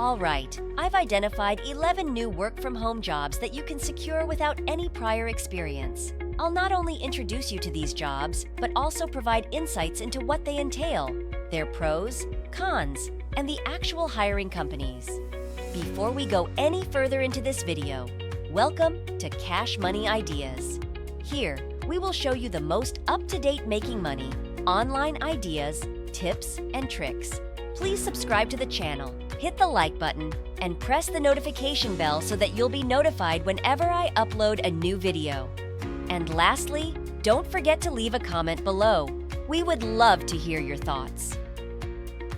All right, I've identified 11 new work-from-home jobs that you can secure without any prior experience. I'll not only introduce you to these jobs, but also provide insights into what they entail, their pros, cons, and the actual hiring companies. Before we go any further into this video, welcome to Cash Money Ideas. Here, we will show you the most up-to-date making money, online ideas, tips, and tricks. Please subscribe to the channel, hit the like button, and press the notification bell so that you'll be notified whenever I upload a new video. And lastly, don't forget to leave a comment below. We would love to hear your thoughts.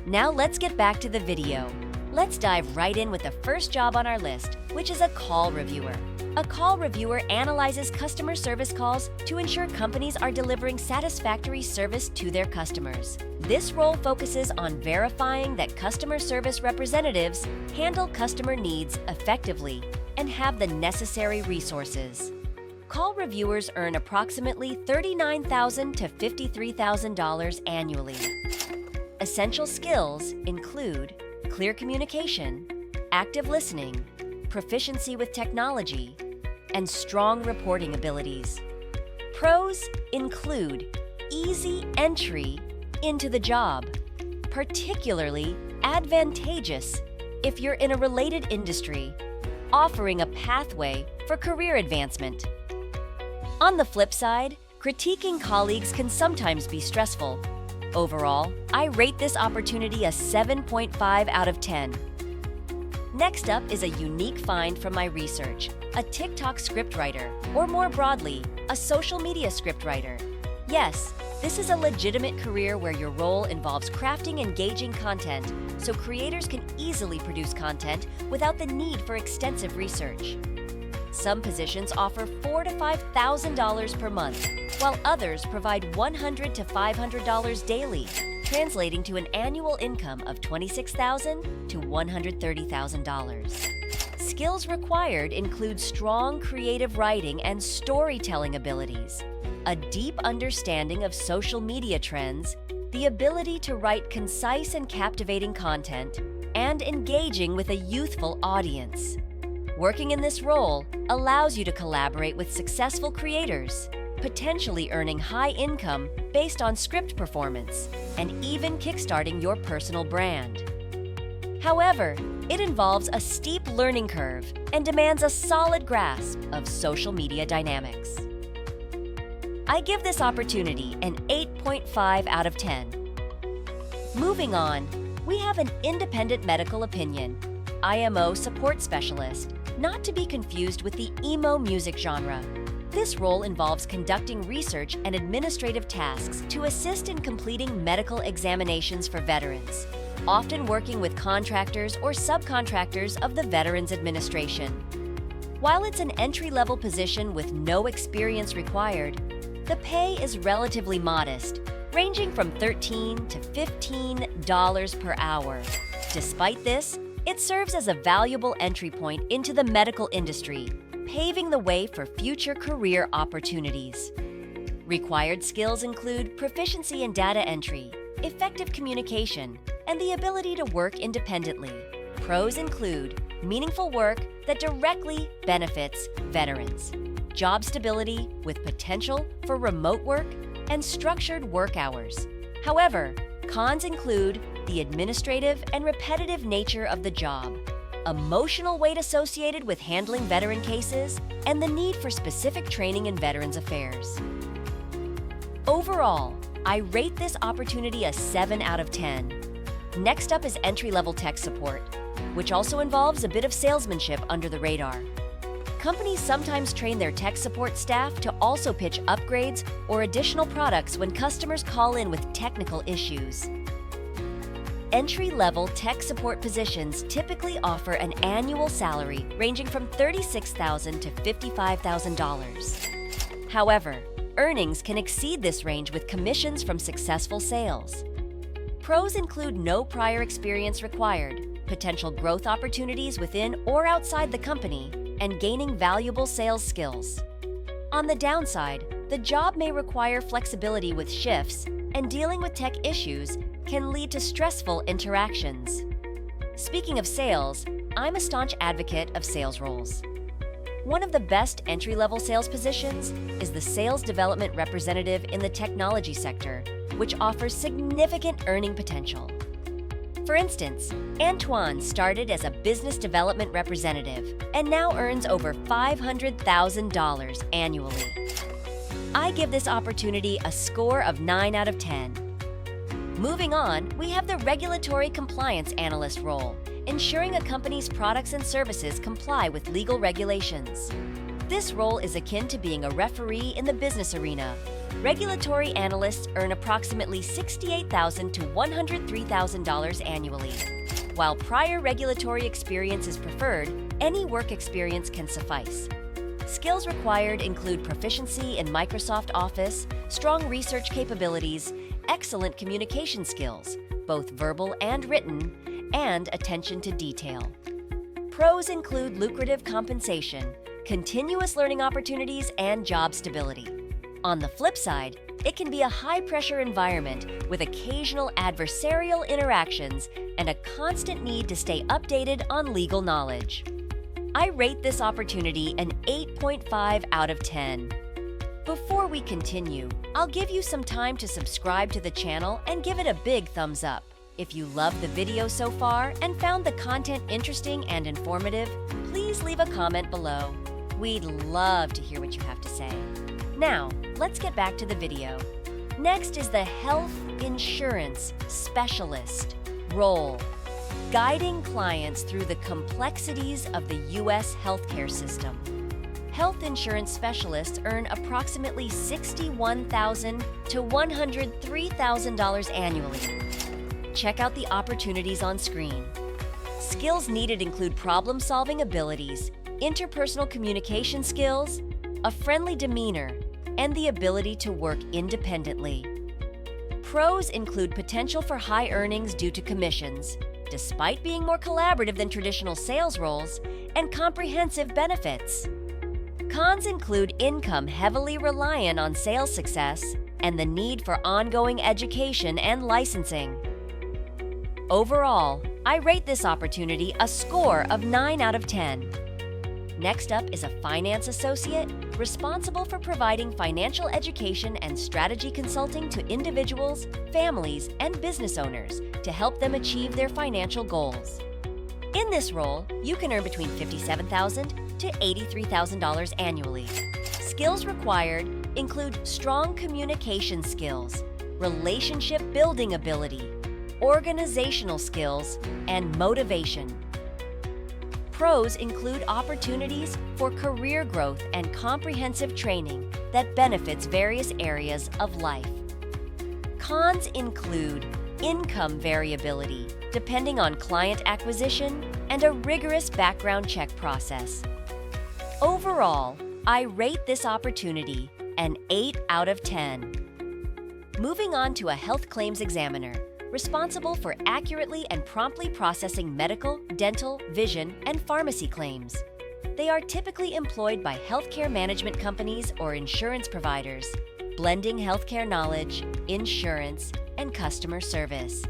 Now let's get back to the video. Let's dive right in with the first job on our list, which is a call reviewer. A call reviewer analyzes customer service calls to ensure companies are delivering satisfactory service to their customers. This role focuses on verifying that customer service representatives handle customer needs effectively and have the necessary resources. Call reviewers earn approximately $39,000 to $53,000 annually. Essential skills include clear communication, active listening, proficiency with technology, and strong reporting abilities. Pros include easy entry into the job, particularly advantageous if you're in a related industry, offering a pathway for career advancement. On the flip side, critiquing colleagues can sometimes be stressful. Overall, I rate this opportunity a 7.5 out of 10. Next up is a unique find from my research, a TikTok scriptwriter, or more broadly, a social media scriptwriter. Yes, this is a legitimate career where your role involves crafting engaging content, so creators can easily produce content without the need for extensive research. Some positions offer $4,000 to $5,000 per month, while others provide $100 to $500 daily, translating to an annual income of $26,000 to $130,000. Skills required include strong creative writing and storytelling abilities, a deep understanding of social media trends, the ability to write concise and captivating content, and engaging with a youthful audience. Working in this role allows you to collaborate with successful creators, potentially earning high income based on script performance, and even kickstarting your personal brand. However, it involves a steep learning curve and demands a solid grasp of social media dynamics. I give this opportunity an 8.5 out of 10. Moving on, we have an independent medical opinion, IMO support specialist, not to be confused with the emo music genre. This role involves conducting research and administrative tasks to assist in completing medical examinations for veterans, often working with contractors or subcontractors of the Veterans Administration. While it's an entry-level position with no experience required, the pay is relatively modest, ranging from $13 to $15 per hour. Despite this, it serves as a valuable entry point into the medical industry, paving the way for future career opportunities. Required skills include proficiency in data entry, effective communication, and the ability to work independently. Pros include meaningful work that directly benefits veterans, job stability with potential for remote work, and structured work hours. However, cons include the administrative and repetitive nature of the job, emotional weight associated with handling veteran cases, and the need for specific training in Veterans Affairs. Overall, I rate this opportunity a 7 out of 10. Next up is entry-level tech support, which also involves a bit of salesmanship under the radar. Companies sometimes train their tech support staff to also pitch upgrades or additional products when customers call in with technical issues. Entry-level tech support positions typically offer an annual salary ranging from $36,000 to $55,000. However, earnings can exceed this range with commissions from successful sales. Pros include no prior experience required, potential growth opportunities within or outside the company, and gaining valuable sales skills. On the downside, the job may require flexibility with shifts, and dealing with tech issues can lead to stressful interactions. Speaking of sales, I'm a staunch advocate of sales roles. One of the best entry-level sales positions is the sales development representative in the technology sector, which offers significant earning potential. For instance, Antoine started as a business development representative and now earns over $500,000 annually. I give this opportunity a score of 9 out of 10. Moving on, we have the regulatory compliance analyst role, ensuring a company's products and services comply with legal regulations. This role is akin to being a referee in the business arena. Regulatory analysts earn approximately $68,000 to $103,000 annually. While prior regulatory experience is preferred, any work experience can suffice. Skills required include proficiency in Microsoft Office, strong research capabilities, excellent communication skills, both verbal and written, and attention to detail. Pros include lucrative compensation, continuous learning opportunities, and job stability. On the flip side, it can be a high-pressure environment with occasional adversarial interactions and a constant need to stay updated on legal knowledge. I rate this opportunity an 8.5 out of 10. Before we continue, I'll give you some time to subscribe to the channel and give it a big thumbs up. If you loved the video so far and found the content interesting and informative, please leave a comment below. We'd love to hear what you have to say. Now, let's get back to the video. Next is the Health Insurance Specialist role, guiding clients through the complexities of the U.S. healthcare system. Health insurance specialists earn approximately $61,000 to $103,000 annually. Check out the opportunities on screen. Skills needed include problem-solving abilities, interpersonal communication skills, a friendly demeanor, and the ability to work independently. Pros include potential for high earnings due to commissions, despite being more collaborative than traditional sales roles, and comprehensive benefits. Cons include income heavily reliant on sales success and the need for ongoing education and licensing. Overall, I rate this opportunity a score of 9 out of 10. Next up is a finance associate responsible for providing financial education and strategy consulting to individuals, families, and business owners to help them achieve their financial goals. In this role, you can earn between $57,000 to $83,000 annually. Skills required include strong communication skills, relationship building ability, organizational skills, and motivation. Pros include opportunities for career growth and comprehensive training that benefits various areas of life. Cons include income variability, depending on client acquisition, and a rigorous background check process. Overall, I rate this opportunity an 8 out of 10. Moving on to a health claims examiner, responsible for accurately and promptly processing medical, dental, vision, and pharmacy claims. They are typically employed by healthcare management companies or insurance providers, blending healthcare knowledge, insurance, and customer service.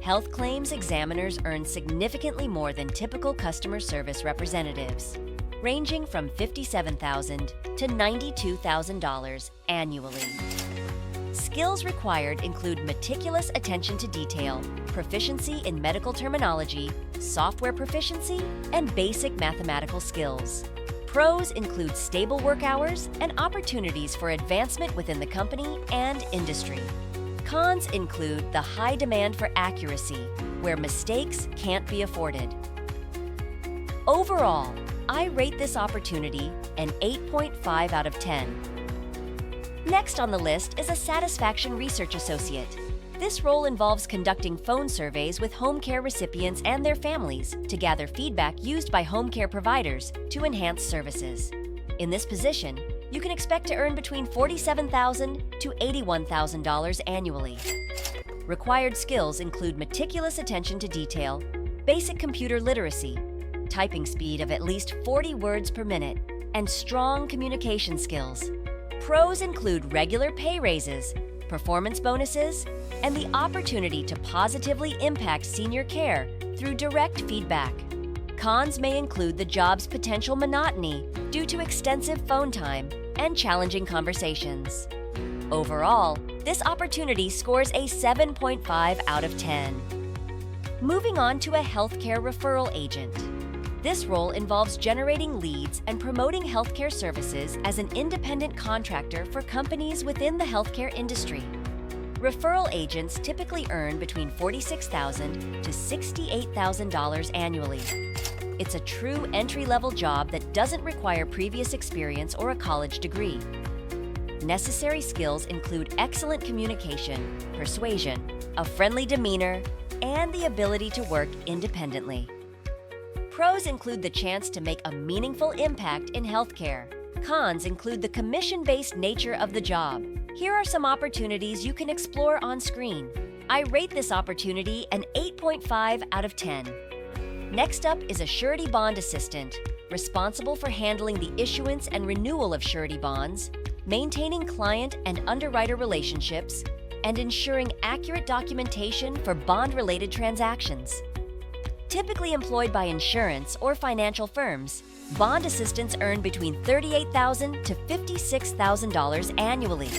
Health claims examiners earn significantly more than typical customer service representatives, ranging from $57,000 to $92,000 annually. Skills required include meticulous attention to detail, proficiency in medical terminology, software proficiency, and basic mathematical skills. Pros include stable work hours and opportunities for advancement within the company and industry. Cons include the high demand for accuracy, where mistakes can't be afforded. Overall, I rate this opportunity an 8.5 out of 10. Next on the list is a Satisfaction Research Associate. This role involves conducting phone surveys with home care recipients and their families to gather feedback used by home care providers to enhance services. In this position, you can expect to earn between $47,000 to $81,000 annually. Required skills include meticulous attention to detail, basic computer literacy, typing speed of at least 40 words per minute, and strong communication skills. Pros include regular pay raises, performance bonuses, and the opportunity to positively impact senior care through direct feedback. Cons may include the job's potential monotony due to extensive phone time and challenging conversations. Overall, this opportunity scores a 7.5 out of 10. Moving on to a healthcare referral agent. This role involves generating leads and promoting healthcare services as an independent contractor for companies within the healthcare industry. Referral agents typically earn between $46,000 to $68,000 annually. It's a true entry-level job that doesn't require previous experience or a college degree. Necessary skills include excellent communication, persuasion, a friendly demeanor, and the ability to work independently. Pros include the chance to make a meaningful impact in healthcare. Cons include the commission-based nature of the job. Here are some opportunities you can explore on screen. I rate this opportunity an 8.5 out of 10. Next up is a surety bond assistant, responsible for handling the issuance and renewal of surety bonds, maintaining client and underwriter relationships, and ensuring accurate documentation for bond-related transactions. Typically employed by insurance or financial firms, bond assistants earn between $38,000 to $56,000 annually.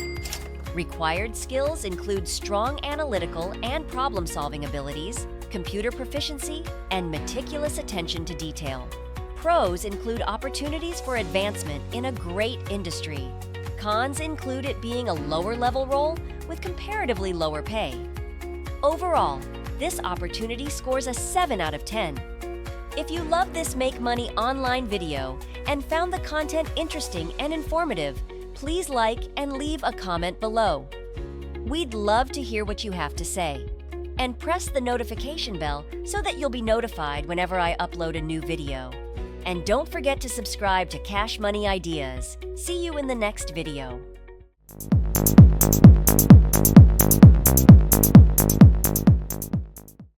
Required skills include strong analytical and problem-solving abilities, computer proficiency, and meticulous attention to detail. Pros include opportunities for advancement in a great industry. Cons include it being a lower-level role with comparatively lower pay. Overall, this opportunity scores a 7 out of 10. If you love this Make Money online video and found the content interesting and informative, please like and leave a comment below. We'd love to hear what you have to say. And press the notification bell so that you'll be notified whenever I upload a new video. And don't forget to subscribe to Cash Money Ideas. See you in the next video.